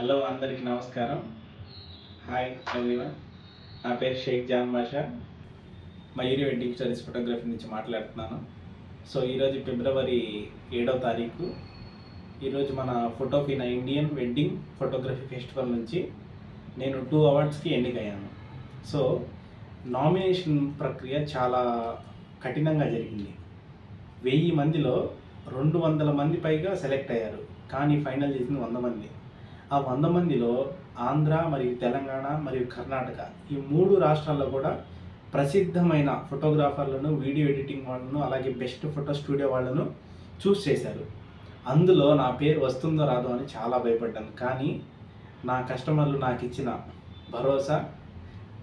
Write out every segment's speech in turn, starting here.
Hello అందరికీ నమస్కారం. Hi everyone. నా పేరు షేక్ జాన్ బాషా. మయూరి వెడ్డింగ్ స్టోరీస్ ఫోటోగ్రఫీ నుంచి మాట్లాడుతున్నాను. సో ఈరోజు ఫిబ్రవరి 7వ తారీఖు. ఈరోజు మన ఫోటోఫీనా ఇండియన్ వెడ్డింగ్ ఫోటోగ్రఫీ ఫెస్టివల్ నుంచి నేను 2 అవార్డ్స్కి ఎన్నికయ్యాను. సో నామినేషన్ ప్రక్రియ చాలా కఠినంగా జరిగింది. 1000 మందిలో 200 మంది పైగా సెలెక్ట్ అయ్యారు. కానీ ఫైనల్ చేసింది 100 మంది. ఆ 100 మందిలో ఆంధ్ర మరియు తెలంగాణ మరియు కర్ణాటక ఈ 3 రాష్ట్రాల్లో కూడా ప్రసిద్ధమైన ఫోటోగ్రాఫర్లను, వీడియో ఎడిటింగ్ వాళ్ళను, అలాగే బెస్ట్ ఫోటో స్టూడియో వాళ్ళను చూస్ చేశారు. అందులో నా పేరు వస్తుందో రాదో అని చాలా భయపడ్డాను. కానీ నా కస్టమర్లు నాకు ఇచ్చిన భరోసా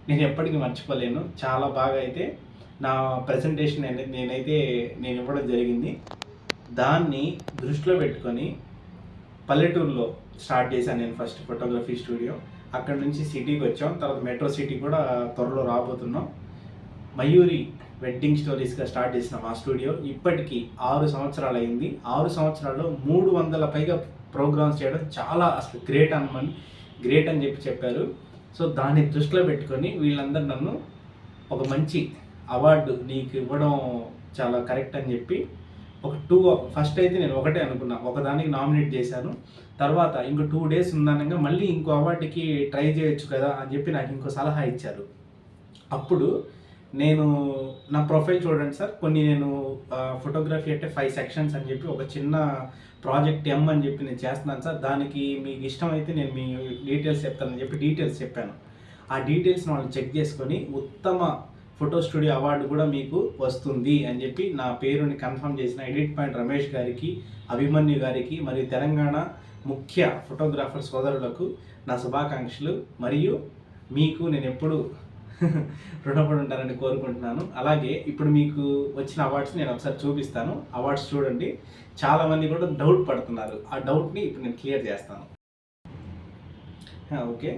నేను ఎప్పటికీ మర్చిపోలేను. చాలా బాగా అయితే నా ప్రజెంటేషన్ నేను ఇవ్వడం జరిగింది. దాన్ని దృష్టిలో పెట్టుకొని పల్లెటూరులో స్టార్ట్ చేశాను నేను ఫస్ట్ ఫోటోగ్రఫీ స్టూడియో. అక్కడ నుంచి సిటీకి వచ్చాం. తర్వాత మెట్రో సిటీ కూడా త్వరలో రాబోతున్నాం. మయూరి వెడ్డింగ్ స్టోరీస్గా స్టార్ట్ చేసిన మా స్టూడియో ఇప్పటికీ 6 సంవత్సరాలు అయింది. 6 సంవత్సరాల్లో 300 పైగా ప్రోగ్రామ్స్ చేయడం చాలా అసలు గ్రేట్ అని చెప్పారు. సో దాన్ని దృష్టిలో పెట్టుకొని వీళ్ళందరూ నన్ను ఒక మంచి అవార్డు నీకు ఇవ్వడం చాలా కరెక్ట్ అని చెప్పి ఫస్ట్ అయితే నేను ఒకటే అనుకున్నా, ఒకదానికి నామినేట్ చేశాను. తర్వాత ఇంకో 2 డేస్ ఉందనగా మళ్ళీ ఇంకో అవార్డుకి ట్రై చేయొచ్చు కదా అని చెప్పి నాకు ఇంకో సలహా ఇచ్చారు. అప్పుడు నేను నా ప్రొఫైల్ చూడండి సార్, నేను ఫోటోగ్రఫీ అంటే 5 సెక్షన్స్ అని చెప్పి ఒక చిన్న ప్రాజెక్ట్ ఎం అని చెప్పి నేను చేస్తున్నాను సార్. దానికి మీకు ఇష్టమైతే నేను మీ డీటెయిల్స్ చెప్తానని చెప్పి డీటెయిల్స్ చెప్పాను. ఆ డీటెయిల్స్ని వాళ్ళు చెక్ చేసుకొని ఉత్తమ ఫోటో స్టూడియో అవార్డు కూడా మీకు వస్తుంది అని చెప్పి నా పేరుని కన్ఫర్మ్ చేసిన ఎడిట్ పాయింట్ రమేష్ గారికి, అభిమన్యు గారికి మరియు తెలంగాణ ముఖ్య ఫోటోగ్రాఫర్ సోదరులకు నా శుభాకాంక్షలు. మరియు మీకు నేను ఎప్పుడు రుణపడి ఉంటానని కోరుకుంటున్నాను. అలాగే ఇప్పుడు మీకు వచ్చిన అవార్డ్స్ నేను ఒకసారి చూపిస్తాను. అవార్డ్స్ చూడండి. చాలామంది కూడా డౌట్ పడుతున్నారు. ఆ డౌట్ని ఇప్పుడు నేను క్లియర్ చేస్తాను. ఓకే,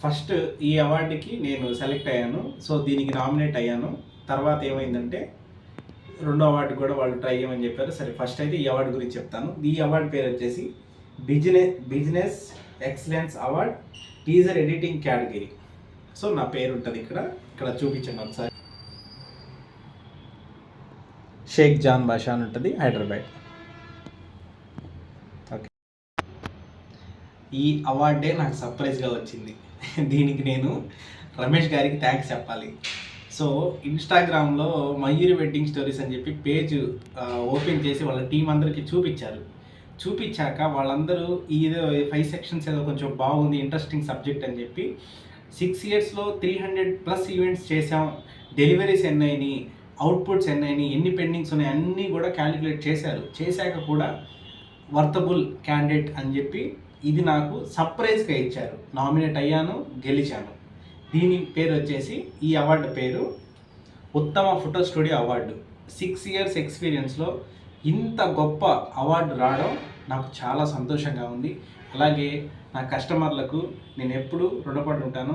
ఫస్ట్ ఈ అవార్డుకి నేను సెలెక్ట్ అయ్యాను. సో దీనికి నామినేట్ అయ్యాను. తర్వాత ఏమైందంటే 2వ అవార్డు కూడా వాళ్ళు ట్రై చేయమని చెప్పారు. సరే, ఫస్ట్ అయితే ఈ అవార్డు గురించి చెప్తాను. ఈ అవార్డు పేరు వచ్చేసి business excellence award teaser editing category. So నా పేరు ఉంటుంది ఇక్కడ చూపించండి ఒకసారి. షేక్ జాన్ బాషా అని ఉంటుంది, హైదరాబాద్. ఓకే, ఈ అవార్డే నాకు సర్ప్రైజ్గా వచ్చింది. దీనికి నేను రమేష్ గారికి థ్యాంక్స్ చెప్పాలి. సో ఇన్స్టాగ్రామ్లో మయూరి వెడ్డింగ్ స్టోరీస్ అని చెప్పి పేజ్ ఓపెన్ చేసి వాళ్ళ టీం అందరికీ చూపించాక వాళ్ళందరూ ఏదో 5 సెక్షన్స్ ఏదో కొంచెం బాగుంది, ఇంట్రెస్టింగ్ సబ్జెక్ట్ అని చెప్పి 6 ఇయర్స్లో 300+ ఈవెంట్స్ చేసాం, డెలివరీస్ ఎన్నైనాయి, అవుట్పుట్స్ ఎన్నైనాయి, ఎన్ని పెండింగ్స్ ఉన్నాయి అన్నీ కూడా క్యాలిక్యులేట్ చేశాక కూడా వర్తబుల్ క్యాండిడేట్ అని చెప్పి ఇది నాకు సర్ప్రైజ్గా ఇచ్చారు. నామినేట్ అయ్యాను, గెలిచాను. దీని పేరు వచ్చేసి, ఈ అవార్డు పేరు ఉత్తమ ఫోటో స్టూడియో అవార్డు. 6 ఇయర్స్ ఎక్స్పీరియన్స్లో ఇంత గొప్ప అవార్డు రావడం నాకు చాలా సంతోషంగా ఉంది. అలాగే నా కస్టమర్లకు నేను ఎప్పుడూ రుణపడి ఉంటాను.